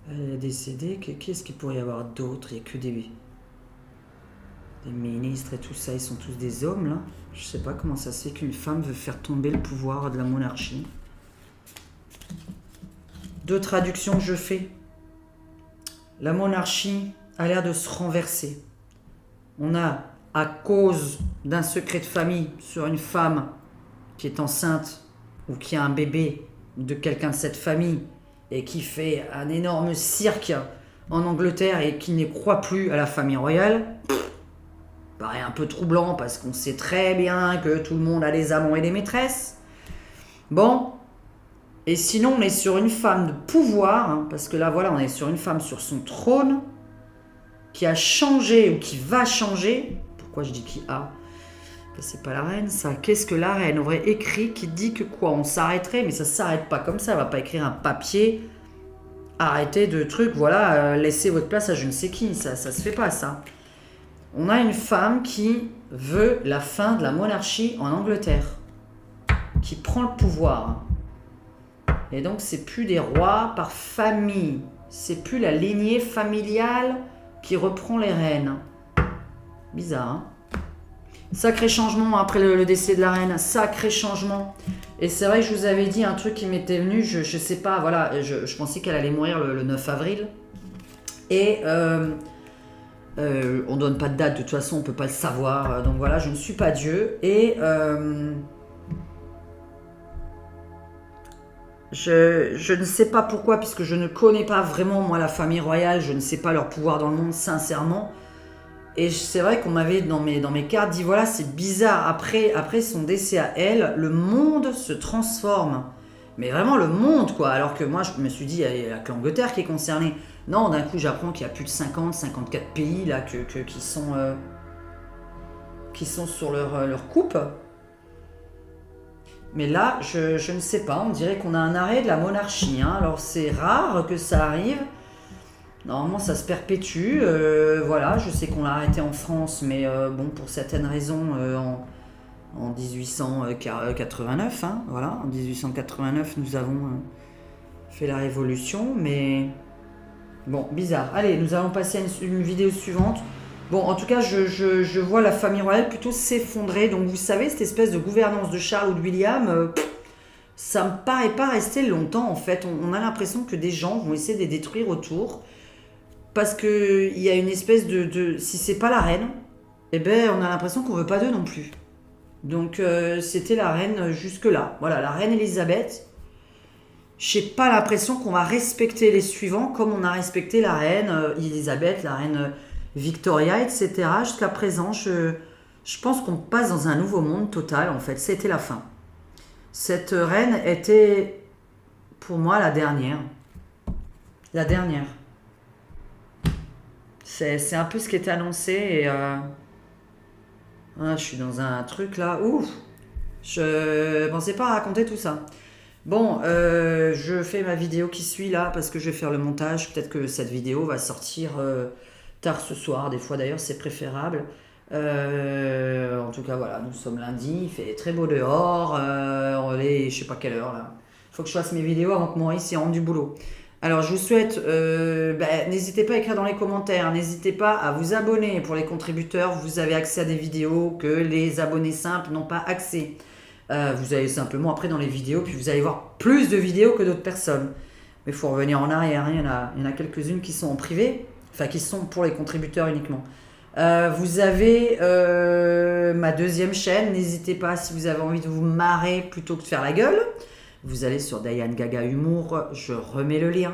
Speaker 1: Elle est décédée. Qu'est-ce qu'il pourrait y avoir d'autre? Il n'y a que des ministres et tout ça. Ils sont tous des hommes, là. Je sais pas comment ça se fait qu'une femme veut faire tomber le pouvoir de la monarchie. Deux traductions que je fais. La monarchie a l'air de se renverser. On a, à cause d'un secret de famille sur une femme qui est enceinte ou qui a un bébé de quelqu'un de cette famille et qui fait un énorme cirque en Angleterre et qui ne croit plus à la famille royale, paraît un peu troublant parce qu'on sait très bien que tout le monde a des amants et des maîtresses. Bon, et sinon on est sur une femme de pouvoir, hein, parce que là voilà, on est sur une femme sur son trône qui a changé ou qui va changer. Pourquoi je dis qui a? C'est pas la reine, ça. Qu'est-ce que la reine aurait écrit qui dit que quoi? On s'arrêterait, mais ça s'arrête pas comme ça. Elle va pas écrire un papier. Arrêtez de trucs, voilà, laissez votre place à je ne sais qui. Ça se fait pas, ça. On a une femme qui veut la fin de la monarchie en Angleterre, qui prend le pouvoir. Et donc, c'est plus des rois par famille. C'est plus la lignée familiale qui reprend les rênes. Bizarre, hein? Sacré changement après le décès de la reine, sacré changement. Et c'est vrai que je vous avais dit un truc qui m'était venu, je sais pas, voilà, je pensais qu'elle allait mourir le 9 avril. Et on donne pas de date, de toute façon on peut pas le savoir. Donc voilà, je ne suis pas Dieu. Et je ne sais pas pourquoi, puisque je ne connais pas vraiment moi la famille royale, je ne sais pas leur pouvoir dans le monde, sincèrement. Et c'est vrai qu'on m'avait dans mes cartes dit voilà, c'est bizarre, après son décès à elle, le monde se transforme. Mais vraiment le monde, quoi. Alors que moi je me suis dit, il n'y a que l'Angleterre qui est concernée. Non, d'un coup j'apprends qu'il y a plus de 54 pays là qui sont sur leur coupe. Mais là, je ne sais pas, on dirait qu'on a un arrêt de la monarchie, hein. Alors c'est rare que ça arrive. Normalement, ça se perpétue. Voilà, je sais qu'on l'a arrêté en France, mais bon, pour certaines raisons, en 1889, hein, voilà, en 1889, nous avons fait la révolution, mais bon, bizarre. Allez, nous allons passer à une vidéo suivante. Bon, en tout cas, je vois la famille royale plutôt s'effondrer. Donc, vous savez, cette espèce de gouvernance de Charles ou de William, ça me paraît pas rester longtemps, en fait. On a l'impression que des gens vont essayer de les détruire autour. Parce qu'il y a une espèce de... Si c'est pas la reine, eh ben on a l'impression qu'on veut pas d'eux non plus. Donc c'était la reine jusque-là. Voilà, la reine Elisabeth. J'ai pas l'impression qu'on va respecter les suivants comme on a respecté la reine Elisabeth, la reine Victoria, etc. Jusqu'à présent, je pense qu'on passe dans un nouveau monde total, en fait. C'était la fin. Cette reine était, pour moi, la dernière. La dernière. C'est un peu ce qui est annoncé et je suis dans un truc là, ouf, je pensais pas raconter tout ça. Bon, je fais ma vidéo qui suit là parce que je vais faire le montage, peut-être que cette vidéo va sortir tard ce soir, des fois d'ailleurs c'est préférable. En tout cas voilà, nous sommes lundi, il fait très beau dehors, on est je sais pas quelle heure là. Faut que je fasse mes vidéos avant que Maurice y rentre du boulot. Alors je vous souhaite, n'hésitez pas à écrire dans les commentaires, n'hésitez pas à vous abonner pour les contributeurs, vous avez accès à des vidéos que les abonnés simples n'ont pas accès. Vous allez simplement après dans les vidéos, puis vous allez voir plus de vidéos que d'autres personnes. Mais il faut revenir en arrière, hein, il y en a quelques-unes qui sont en privé, enfin qui sont pour les contributeurs uniquement. Vous avez ma deuxième chaîne, n'hésitez pas si vous avez envie de vous marrer plutôt que de faire la gueule. Vous allez sur Diane Gaga Humour, je remets le lien.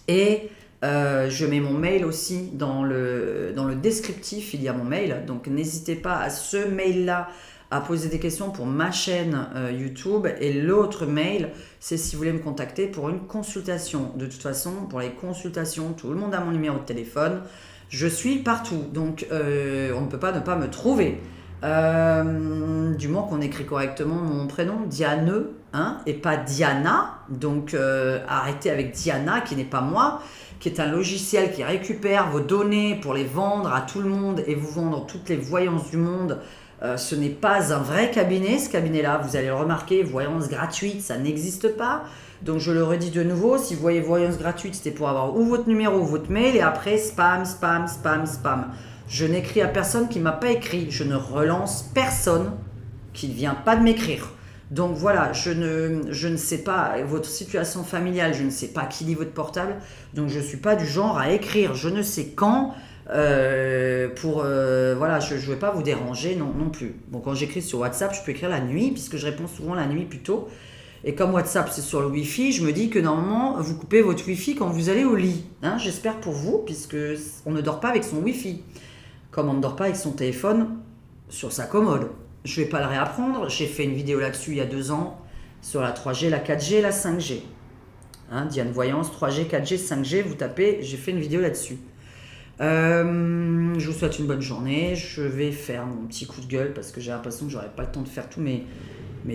Speaker 1: Et je mets mon mail aussi dans le descriptif, il y a mon mail. Donc n'hésitez pas à ce mail-là à poser des questions pour ma chaîne YouTube. Et l'autre mail, c'est si vous voulez me contacter pour une consultation. De toute façon, pour les consultations, tout le monde a mon numéro de téléphone. Je suis partout, donc on ne peut pas ne pas me trouver. Du moment qu'on écrit correctement mon prénom, Diane, hein, et pas Diana. Donc arrêtez avec Diana, qui n'est pas moi, qui est un logiciel qui récupère vos données pour les vendre à tout le monde et vous vendre toutes les voyances du monde. Ce n'est pas un vrai cabinet, ce cabinet-là, vous allez le remarquer, voyance gratuite, ça n'existe pas. Donc je le redis de nouveau, si vous voyez voyance gratuite, c'était pour avoir ou votre numéro ou votre mail, et après spam, spam, spam, spam. Je n'écris à personne qui ne m'a pas écrit, je ne relance personne qui ne vient pas de m'écrire. Donc voilà, je ne sais pas votre situation familiale, je ne sais pas qui lit votre portable, donc je ne suis pas du genre à écrire je ne sais quand, voilà, je ne vais pas vous déranger non plus. Bon, quand j'écris sur WhatsApp, je peux écrire la nuit, puisque je réponds souvent la nuit plutôt. Et comme WhatsApp c'est sur le Wi-Fi, je me dis que normalement vous coupez votre Wi-Fi quand vous allez au lit. Hein, j'espère pour vous, puisque on ne dort pas avec son Wi-Fi. Comme on ne dort pas avec son téléphone sur sa commode. Je ne vais pas le réapprendre. J'ai fait une vidéo là-dessus il y a 2 ans sur la 3G, la 4G, la 5G. Hein, Diane Voyance, 3G, 4G, 5G, vous tapez, j'ai fait une vidéo là-dessus. Je vous souhaite une bonne journée. Je vais faire mon petit coup de gueule parce que j'ai l'impression que j'aurai pas le temps de faire tous mes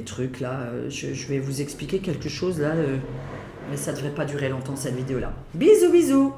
Speaker 1: trucs là. Je vais vous expliquer quelque chose là, mais ça devrait pas durer longtemps cette vidéo là. Bisous bisous.